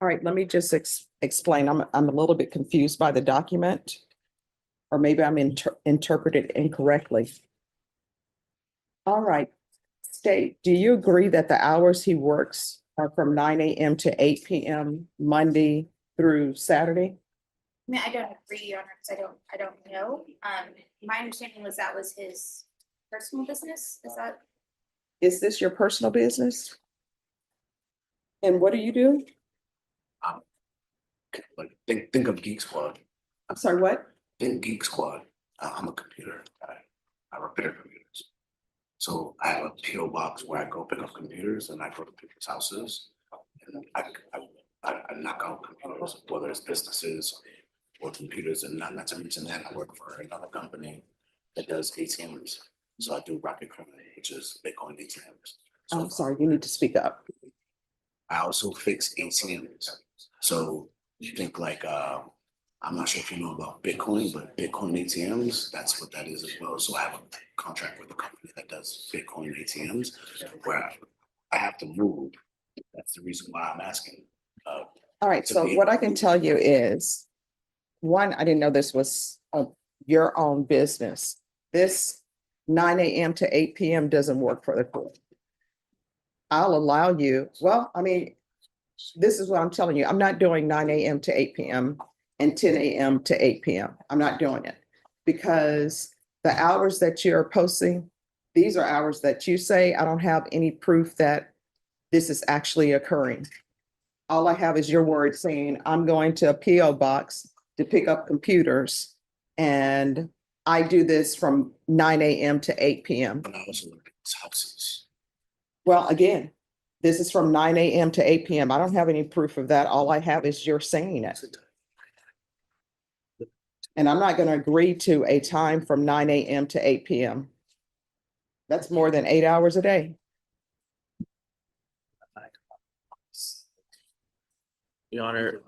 All right, let me just explain. I'm a little bit confused by the document. Or maybe I'm interpreted incorrectly. All right, State, do you agree that the hours he works are from 9 a.m. to 8 p.m. Monday through Saturday? I mean, I don't agree, Your Honor, because I don't know. My understanding was that was his personal business. Is that? Is this your personal business? And what do you do? Like think of Geek Squad. I'm sorry, what? Think Geek Squad. I'm a computer guy. I repair computers. So I have a PO box where I go pick up computers and I go to people's houses and I knock out computers, whether it's businesses or computers, and not to mention that I work for another company that does ATMs. So I do Rocket Credit, which is Bitcoin ATMs. So I'm sorry, you need to speak up. I also fix ATMs. So you think like I'm not sure if you know about Bitcoin, but Bitcoin ATMs, that's what that is as well. So I have a contract with a company that does Bitcoin ATMs where I have to move. That's the reason why I'm asking. All right, so what I can tell you is, one, I didn't know this was your own business. This 9 a.m. to 8 p.m. doesn't work for the court. I'll allow you, well, I mean, this is what I'm telling you. I'm not doing 9 a.m. to 8 p.m. and 10 a.m. to 8 p.m. I'm not doing it because the hours that you're posting, these are hours that you say. I don't have any proof that this is actually occurring. All I have is your word saying I'm going to a PO box to pick up computers, and I do this from 9 a.m. to 8 p.m. And I also look at houses. Well, again, this is from 9 a.m. to 8 p.m. I don't have any proof of that. All I have is you're saying it. And I'm not going to agree to a time from 9 a.m. to 8 p.m. That's more than 8 hours a day. Your Honor,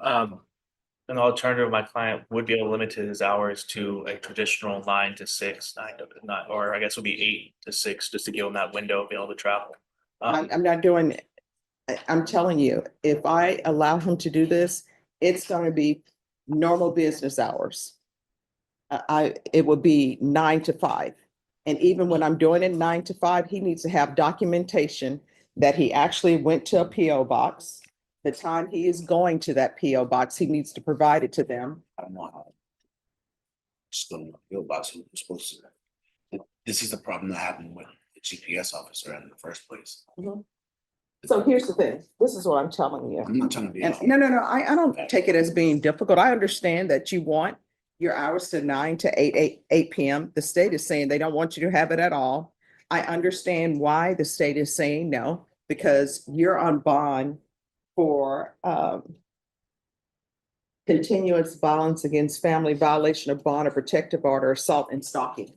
an alternative, my client would be able to limit his hours to a traditional 9 to 6, 9 to 9, or I guess it would be 8 to 6, just to give him that window of being able to travel. I'm not doing, I'm telling you, if I allow him to do this, it's going to be normal business hours. It would be 9 to 5. And even when I'm doing it 9 to 5, he needs to have documentation that he actually went to a PO box. The time he is going to that PO box, he needs to provide it to them. I don't know how. Just go to the PO box. Who's supposed to? This is the problem that happened with the GPS officer in the first place. So here's the thing. This is what I'm telling you. I'm not trying to be. And no, I don't take it as being difficult. I understand that you want your hours to 9 to 8 p.m. The state is saying they don't want you to have it at all. I understand why the state is saying no, because you're on bond for continuous violence against family, violation of bond or protective order, assault and stalking.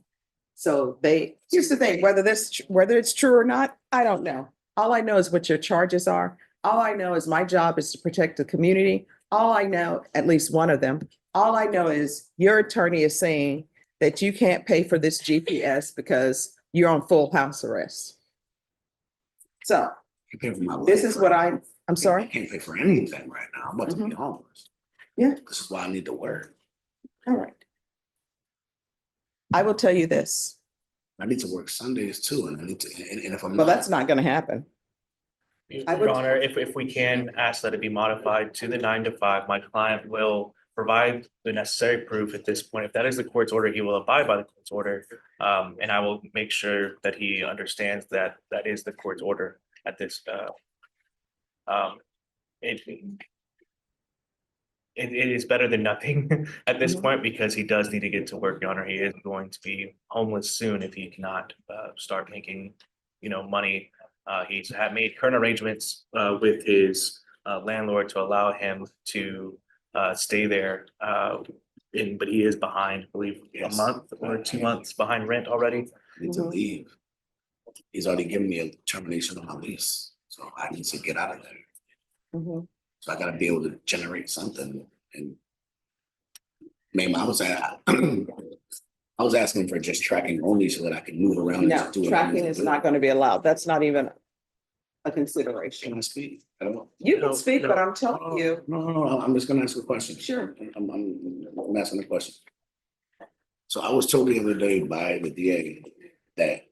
So here's the thing, whether it's true or not, I don't know. All I know is what your charges are. All I know is my job is to protect the community. All I know, at least one of them, all I know is your attorney is saying that you can't pay for this GPS because you're on full house arrest. So this is what I'm sorry. I can't pay for anything right now. I'm about to be homeless. Yeah. This is why I need to work. All right. I will tell you this. I need to work Sundays too, and I need to. And if I'm Well, that's not going to happen. Your Honor, if we can ask that it be modified to the 9 to 5, my client will provide the necessary proof at this point. If that is the court's order, he will abide by the court's order. And I will make sure that he understands that that is the court's order at this. It is better than nothing at this point, because he does need to get to work, Your Honor. He is going to be homeless soon if he cannot start making, money. He's made current arrangements with his landlord to allow him to stay there. But he is behind, I believe, a month or 2 months behind rent already. I need to leave. He's already given me a termination on my lease, so I need to get out of there. So I got to be able to generate something. And maybe I was asking for just tracking only so that I could move around. No, tracking is not going to be allowed. That's not even, a consideration. Can I speak? I don't know. You can No, speak, but no. I'm telling you, No, I'm just gonna ask a question. Sure. I'm asking a question. So I was told the other day by the DA that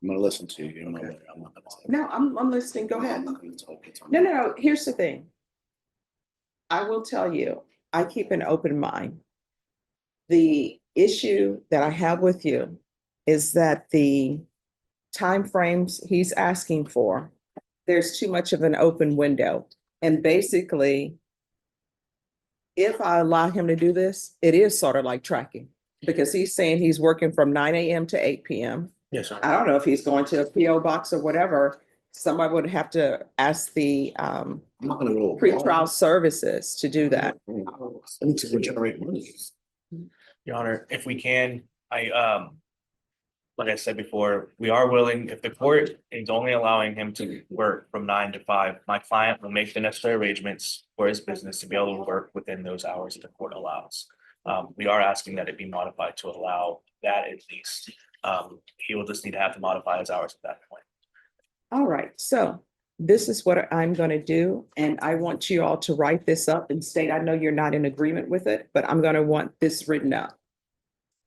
I'm gonna listen to you, you know, I'm not gonna say. no, I'm listening, go ahead. I'm not gonna talk. It's on No, you. no, here's the thing. I will tell you, I keep an open mind. The issue that I have with you is that the timeframes he's asking for, there's too much of an open window. And basically, if I allow him to do this, it is sort of like tracking. Because he's saying he's working from 9 a.m. to 8 p.m. Yes, I sir. don't know if he's going to a PO box or whatever. Somebody would have to ask the I'm not gonna go. pretrial services to do that. I need to generate money. Your Honor, if we can, like I said before, we are willing, if the court is only allowing him to work from 9 to 5, my client will make the necessary arrangements for his business to be able to work within those hours that the court allows. We are asking that it be modified to allow that at least. He will just need to have to modify his hours at that point. All right, so this is what I'm gonna do, and I want you all to write this up and state, I know you're not in agreement with it, but I'm gonna want this written up.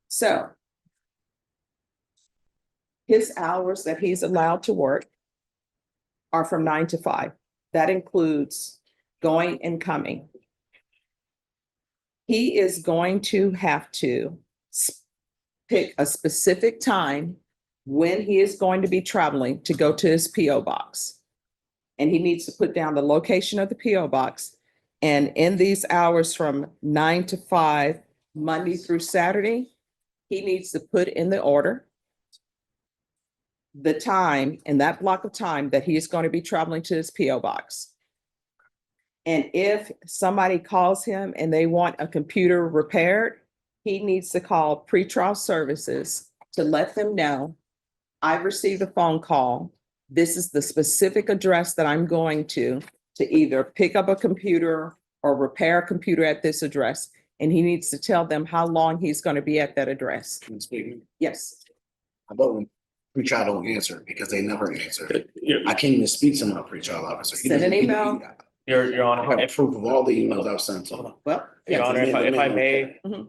So his hours that he's allowed to work are from 9 to 5. That includes going and coming. He is going to have to pick a specific time when he is going to be traveling to go to his PO box. And he needs to put down the location of the PO box. And in these hours from 9 to 5, Monday through Saturday, he needs to put in the order the time in that block of time that he is going to be traveling to his PO box. And if somebody calls him and they want a computer repaired, he needs to call pretrial services to let them know, I've received a phone call. This is the specific address that I'm going to either pick up a computer or repair a computer at this address. And he needs to tell them how long he's going to be at that address. Can I speak? Yes. How about when pretrial don't answer because they never answer? Your I can't even speak to my pretrial officer. He Send an doesn't- email. Your I Honor, have proof of all the emails I've sent to him. Well, Your yes. Honor, if I may, Mhm.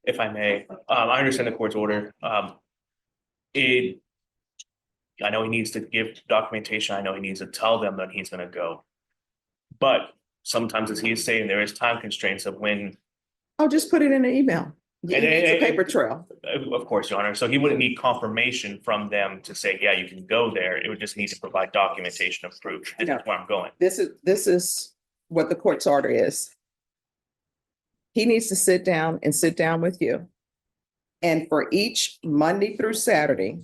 if I may, I understand the court's order. I know he needs to give documentation. I know he needs to tell them that he's gonna go. But sometimes, as he is saying, there is time constraints of when, I'll just put it in an email. And- It's a paper trail. of course, Your Honor, so he wouldn't need confirmation from them to say, yeah, you can go there. It would just need to provide documentation of proof. This is where I'm going. This is what the court's order is. He needs to sit down with you. And for each Monday through Saturday,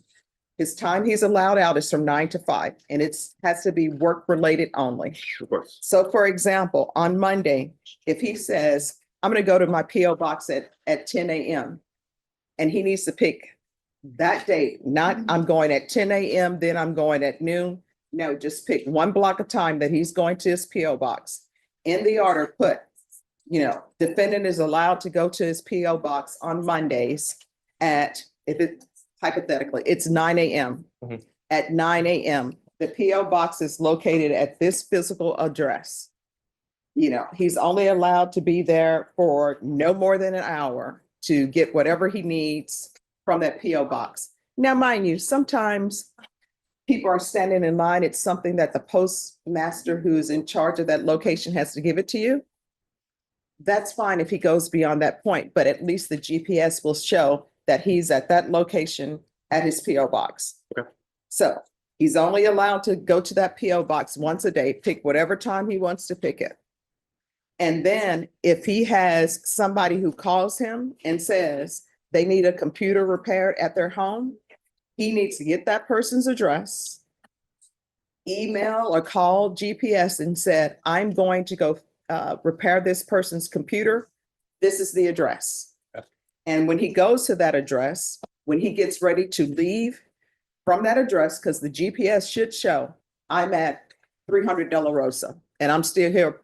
his time he's allowed out is from 9 to 5, and has to be work-related only. Of course. So for example, on Monday, if he says, I'm gonna go to my PO box at 10 a.m. and he needs to pick that date, not I'm going at 10 a.m., then I'm going at noon. No, just pick one block of time that he's going to his PO box. In the order, put, defendant is allowed to go to his PO box on Mondays at, if it hypothetically, it's 9 a.m. Mhm. At 9 a.m., the PO box is located at this physical address. He's only allowed to be there for no more than an hour to get whatever he needs from that PO box. Now, mind you, sometimes people are standing in line. It's something that the postmaster who's in charge of that location has to give it to you. That's fine if he goes beyond that point, but at least the GPS will show that he's at that location at his PO box. Okay. So he's only allowed to go to that PO box once a day, pick whatever time he wants to pick it. And then if he has somebody who calls him and says they need a computer repaired at their home, he needs to get that person's address, email or call GPS and said, I'm going to go repair this person's computer. This is the address. Okay. And when he goes to that address, when he gets ready to leave from that address, because the GPS should show I'm at 300 De La Rosa and I'm still here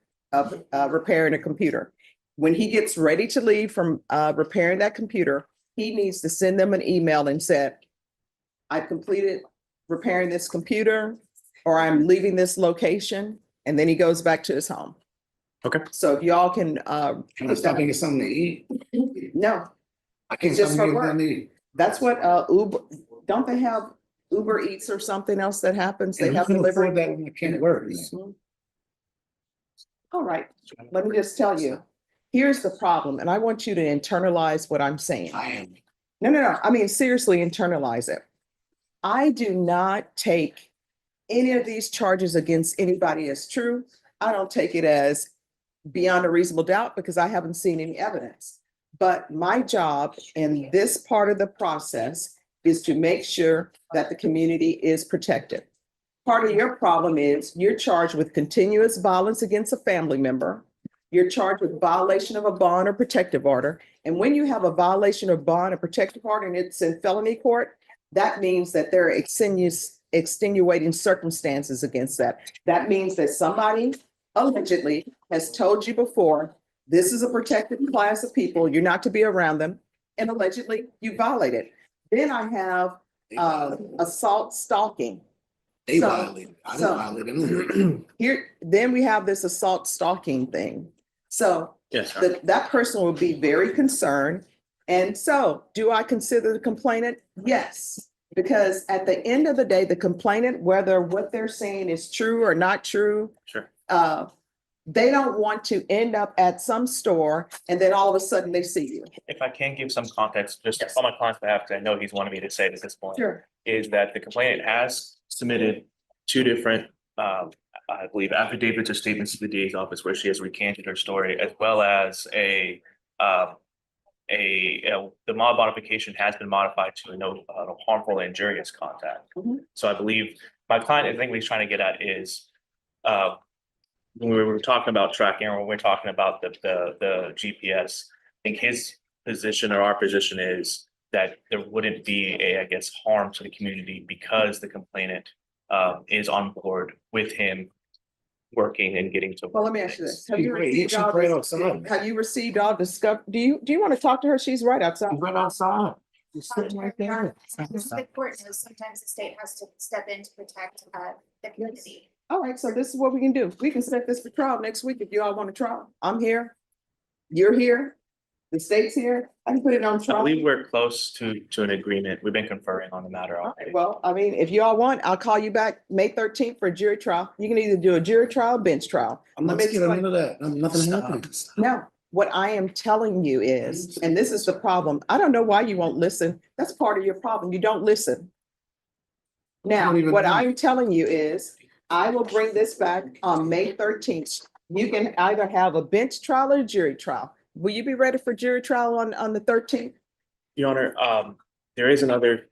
repairing a computer. When he gets ready to leave from repairing that computer, he needs to send them an email and said, I've completed repairing this computer, or I'm leaving this location, and then he goes back to his home. Okay. So if y'all can, Can I stop and get something to eat? no, I can't Just stop for and get work. something to eat. that's what, Uber, don't they have Uber Eats or something else that happens? They And who have can afford delivery. that when I can't work? All right, let me just tell you, here's the problem, and I want you to internalize what I'm saying. I am. No, I mean, seriously, internalize it. I do not take any of these charges against anybody as true. I don't take it as beyond a reasonable doubt because I haven't seen any evidence. But my job in this part of the process is to make sure that the community is protected. Part of your problem is you're charged with continuous violence against a family member. You're charged with violation of a bond or protective order. And when you have a violation of bond or protective order and it's in felony court, that means that there are extenuating circumstances against that. That means that somebody allegedly has told you before, this is a protected class of people, you're not to be around them, and allegedly you violated. Then I have assault stalking. They So- violated. I didn't so- violate anything. Here, then we have this assault stalking thing. So Yes, sir. that person will be very concerned. And so, do I consider the complainant? Yes. Because at the end of the day, the complainant, whether what they're saying is true or not true, Sure. they don't want to end up at some store and then all of a sudden they see you. If I can give some context, just Yes. on my client's behalf, because I know he's wanted me to say it at this point. Sure. Is that the complainant has submitted two different, I believe, affidavits or statements to the DA's office where she has recanted her story, as well as the modification has been modified to a no harmful or injurious contact. Mhm. So I believe my client, I think what he's trying to get at is, when we were talking about tracking, or when we're talking about the GPS, I think his position or our position is that there wouldn't be I guess, harm to the community because the complainant is on board with him working and getting to. Well, let me ask you this. Have She's you right, received she's all right this? outside. Have you received all discover? Do you want to talk to her? She's right outside. She's right outside. She's sitting right there. The court knows sometimes the state has to step in to protect the community. All right, so this is what we can do. We can set this for trial next week if you all want to trial. I'm here. You're here. The state's here. I can put it on I trial. believe we're close to an agreement. We've been conferring on the matter All already. right, well, I mean, if you all want, I'll call you back May 13th for a jury trial. You can either do a jury trial, bench trial. I'm not Let me scared of explain. none of that. Nothing happened. No, what I am telling you is, and this is the problem, I don't know why you won't listen. That's part of your problem. You don't listen. Now, don't even what know. I'm telling you is, I will bring this back on May 13th. You can either have a bench trial or a jury trial. Will you be ready for jury trial on the 13th? Your Honor, there is another,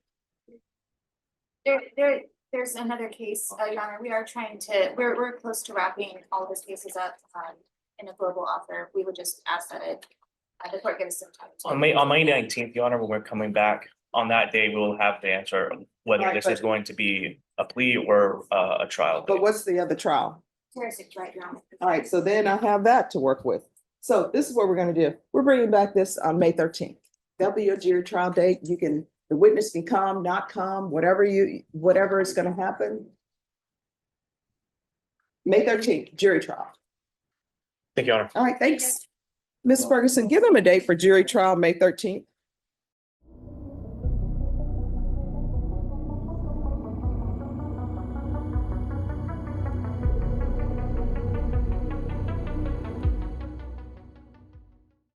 There's another case, Your Honor, we are trying to, we're close to wrapping all of these cases up in a global offer. We would just ask that the court give us some time. to- on May 19th, Your Honor, when we're coming back, on that day, we will have the answer whether Right, this but- is going to be a plea or a trial. But date. what's the other trial? Thursday's right, Your Honor. All right, so then I have that to work with. So this is what we're gonna do. We're bringing back this on May 13th. That'll be your jury trial date. You can, the witness can come, not come, whatever is gonna happen. May 13th, jury trial. Thank you, Your Honor. All right, thanks. Ms. Ferguson, give them a date for jury trial, May 13th.